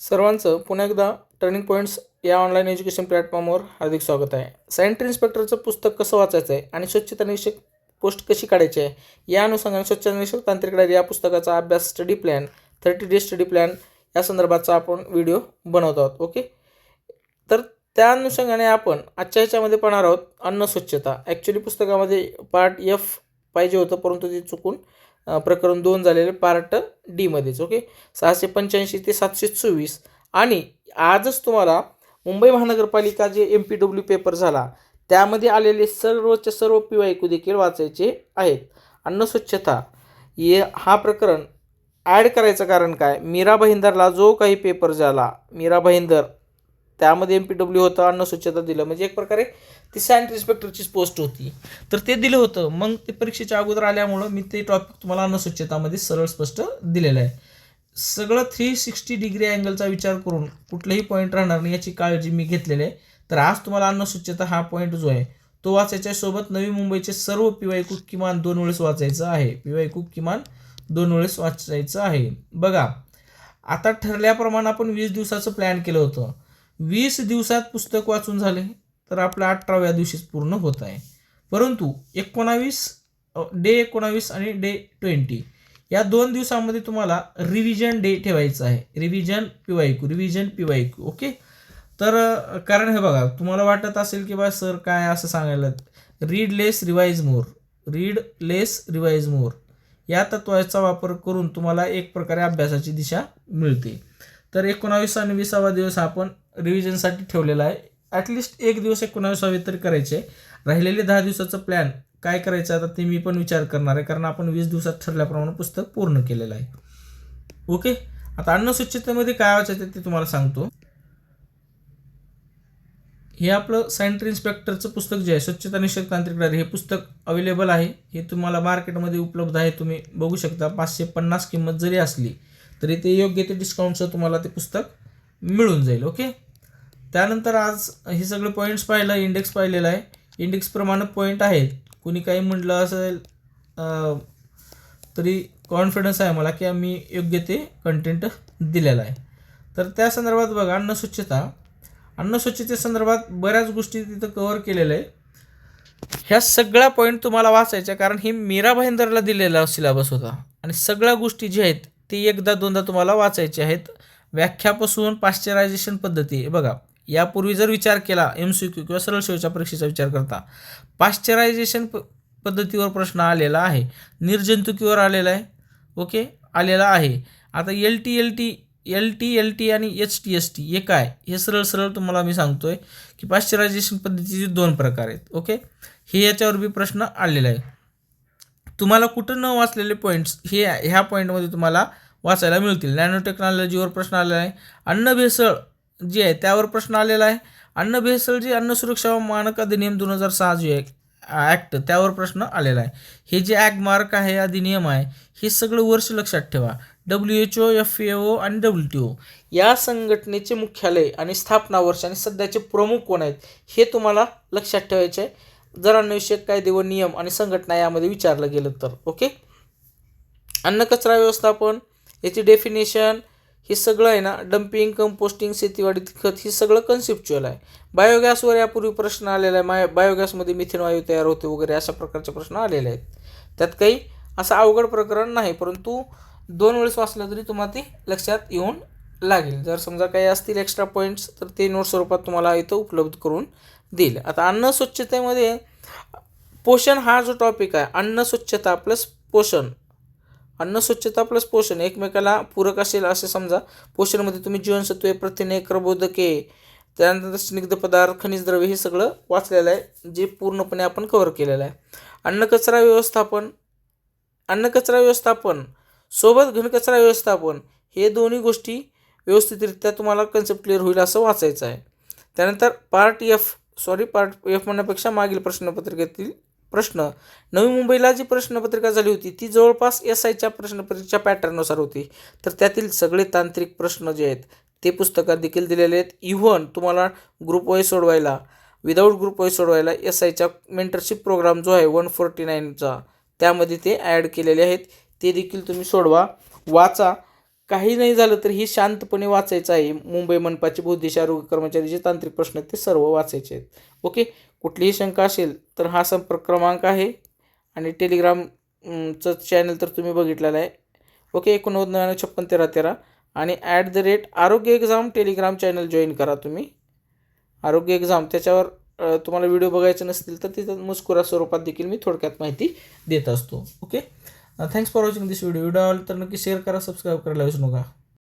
सर्वांचं पुन्हा एकदा टर्निंग पॉईंट्स या ऑनलाईन एज्युकेशन प्लॅटफॉर्मवर हार्दिक स्वागत आहे. सॅनिटरी इन्स्पेक्टरचं पुस्तक कसं वाचायचं आहे आणि स्वच्छता निरीक्षक पोस्ट कशी काढायची आहे या अनुषंगाने स्वच्छता निरीक्षक तांत्रिक डायरी या पुस्तकाचा अभ्यास study plan 30 days study plan या संदर्भाचा आपण व्हिडिओ बनवत आहोत. ओके, तर त्या अनुषंगाने आपण आजच्या ह्याच्यामध्ये पाहणार आहोत अन्न स्वच्छता. ॲक्च्युली पुस्तकामध्ये पार्ट एफ पाहिजे होतं, परंतु ते चुकून प्रकरण 2 झालेले पार्ट डीमध्येच. ओके, 685 ते 724. आणि आजच तुम्हाला मुंबई महानगरपालिका जे MPW पेपर झाला त्यामध्ये आलेले सर्वच्या सर्व PYQ देखील वाचायचे आहेत. अन्न स्वच्छता हा प्रकरण ॲड करायचं कारण काय, मीरा भाईंदरला जो काही पेपर झाला मीरा भाईंदर त्यामध्ये MPW होतं, अन्न स्वच्छता दिलं, म्हणजे एक प्रकारे ती सॅनिटरी इन्स्पेक्टरचीच पोस्ट होती, तर ते दिलं होतं. मग ते परीक्षेच्या अगोदर आल्यामुळं मी ते टॉपिक तुम्हाला अन्न स्वच्छतामध्ये सरळ स्पष्ट दिलेलं आहे. सगळं 360 डिग्री अँगलचा विचार करून कुठलाही पॉईंट राहणार नाही याची काळजी मी घेतलेली आहे. तर आज तुम्हाला अन्न स्वच्छता हा पॉईंट जो आहे तो वाचायच्या सोबत नवी मुंबईचे सर्व PYQ किमान 2 वेळेस वाचायचं आहे. PYQ किमान 2 वेळेस वाचायचं आहे. बघा, आता ठरल्याप्रमाणे आपण 20 दिवसाचं प्लॅन केलं होतं. 20 दिवसात पुस्तक वाचून झाले तर आपल्या 18व्या दिवशीच पूर्ण होत आहे. परंतु डे 19 आणि डे 20 या 2 दिवसामध्ये तुम्हाला रिव्हिजन डे ठेवायचा आहे. Revision PYQ. ओके, तर कारण हे बघा, तुम्हाला वाटत असेल की बा सर काय असं सांगायला, रीड लेस रिवाइज मोर या तत्वाचा वापर करून तुम्हाला एक प्रकारे अभ्यासाची दिशा मिळते. तर 19 आणि 20वा दिवस आपण रिव्हिजनसाठी ठेवलेला आहे. ॲटलिस्ट एक दिवस 19वे तरी करायचे. राहिलेले 10 दिवसाचं प्लॅन काय करायचं आता ते मी पण विचार करणार आहे, कारण आपण 20 दिवसात ठरल्याप्रमाणे पुस्तक पूर्ण केलेलं आहे. ओके, आता अन्न स्वच्छतेमध्ये काय वाचायचं ते तुम्हाला सांगतो. हे आपलं सॅनिटरी इन्स्पेक्टरचं पुस्तक जे आहे स्वच्छता निरीक्षक तांत्रिक डायरी, हे पुस्तक अवेलेबल आहे. हे तुम्हाला मार्केटमध्ये उपलब्ध आहे, तुम्ही बघू शकता. 550 किंमत जरी असली तरी ते योग्य ते डिस्काउंटचं तुम्हाला ते पुस्तक मिळून जाईल. ओके, त्यानंतर आज हे सगळे पॉईंट्स पाहिलं, इंडेक्स पाहिलेला आहे. इंडेक्सप्रमाणे पॉईंट आहेत. कोणी काही म्हटलं असेल तरी कॉन्फिडन्स आहे मला की आम्ही योग्य ते कंटेंट दिलेला आहे. तर त्या संदर्भात बघा, अन्न स्वच्छतेसंदर्भात बऱ्याच गोष्टी तिथं कव्हर केलेल्या आहे. ह्या सगळ्या पॉईंट तुम्हाला वाचायच्या, कारण ही मीरा भाईंदरला दिलेला सिलेबस होता आणि सगळ्या गोष्टी ज्या आहेत ती एकदा दोनदा तुम्हाला वाचायच्या आहेत. व्याख्यापासून पाश्चरायझेशन पद्धती बघा, यापूर्वी जर विचार केला MCQ किंवा सरळ सेवेच्या परीक्षेचा विचार करता, पाश्चरायझेशन पद्धतीवर प्रश्न आलेला आहे, निर्जंतुकीवर आलेला आहे. ओके, आलेला आहे. आता LT आणि HTST हे काय, हे सरळ तुम्हाला मी सांगतोय की पाश्चरायझेशन पद्धतीचे 2 प्रकार आहेत. ओके, हे याच्यावर बी प्रश्न आलेला आहे. तुम्हाला कुठं न वाचलेले पॉईंट्स हे ह्या पॉईंटमध्ये तुम्हाला वाचायला मिळतील. नॅनो टेक्नॉलॉजीवर प्रश्न आलेला आहे. अन्न भेसळ जे आहे त्यावर प्रश्न आलेला आहे. अन्न भेसळ जे अन्न सुरक्षा मानक अधिनियम 2006 जे आहे ॲक्ट, त्यावर प्रश्न आलेला आहे. हे जे ॲगमार्क आहे, अधिनियम आहे, हे सगळं वर्ष लक्षात ठेवा. WHO, FAO आणि WTO या संघटनेचे मुख्यालय आणि स्थापना वर्ष आणि सध्याचे प्रमुख कोण आहेत हे तुम्हाला लक्षात ठेवायचे आहे. जर अन्नविषयक कायदे व नियम आणि संघटना यामध्ये विचारलं गेलं तर. ओके, अन्न कचरा व्यवस्थापन, याची डेफिनेशन, हे सगळं आहे ना. डम्पिंग, कंपोस्टिंग, शेतीवाडी खत, हे सगळं कन्सेप्च्युअल आहे. बायोगॅसवर यापूर्वी प्रश्न आलेला आहे. बायोगॅसमध्ये मिथेन वायू तयार होते वगैरे अशा प्रकारचे प्रश्न आलेले आहेत. त्यात काही असं अवघड प्रकरण नाही, परंतु 2 वेळेस वाचलं तरी तुम्हाला ते लक्षात येऊन लागेल. जर समजा काही असतील एक्स्ट्रा पॉईंट्स तर ते नोट स्वरूपात तुम्हाला इथं उपलब्ध करून देईल. आता अन्न स्वच्छतेमध्ये पोषण हा जो टॉपिक आहे, अन्न स्वच्छता प्लस पोषण एकमेकाला पूरक असेल असे समजा. पोषणमध्ये तुम्ही जीवनसत्वे, प्रथिने, कर्बोदके, त्यानंतर स्निग्ध पदार्थ, खनिज द्रव्य हे सगळं वाचलेलं आहे, जे पूर्णपणे आपण कव्हर केलेलं आहे. अन्न कचरा व्यवस्थापन सोबत घनकचरा व्यवस्थापन, हे दोन्ही गोष्टी व्यवस्थितरित्या तुम्हाला कन्सेप्ट क्लिअर होईल असं वाचायचं आहे. त्यानंतर पार्ट एफ म्हणण्यापेक्षा मागील प्रश्नपत्रिकेतील प्रश्न, नवी मुंबईला जी प्रश्नपत्रिका झाली होती ती जवळपास SIच्या प्रश्नपत्रिकेच्या पॅटर्ननुसार होती. तर त्यातील सगळे तांत्रिक प्रश्न जे आहेत ते पुस्तकात देखील दिलेले आहेत. इव्हन तुम्हाला ग्रुप वाईज सोडवायला, विदाऊट ग्रुप वाईज सोडवायला SIच्या मेंटरशिप प्रोग्राम जो आहे 149चा त्यामध्ये ते ॲड केलेले आहेत. ते देखील तुम्ही सोडवा, वाचा. काही नाही झालं तर ही शांतपणे वाचायचं आहे. मुंबई मनपाचे बुद्धिशी आरोग्य कर्मचारी तांत्रिक प्रश्न आहेत ते सर्व वाचायचे आहेत. ओके. कुठलीही शंका असेल तर हा संपर्क क्रमांक आहे आणि टेलिग्रामचं चॅनल तर तुम्ही बघितलेलं आहे. ओके. 89965313 आणि @आरोग्य एक्झाम टेलिग्राम चॅनल जॉईन करा तुम्ही. आरोग्य एक्झाम त्याच्यावर तुम्हाला व्हिडिओ बघायचे नसतील तर तिथं मजकुरा स्वरूपात देखील मी थोडक्यात माहिती देत असतो. Okay. Thanks for watching this video. आवडला तर नक्की शेअर करा, सबस्क्राईब करायला विसरू नका.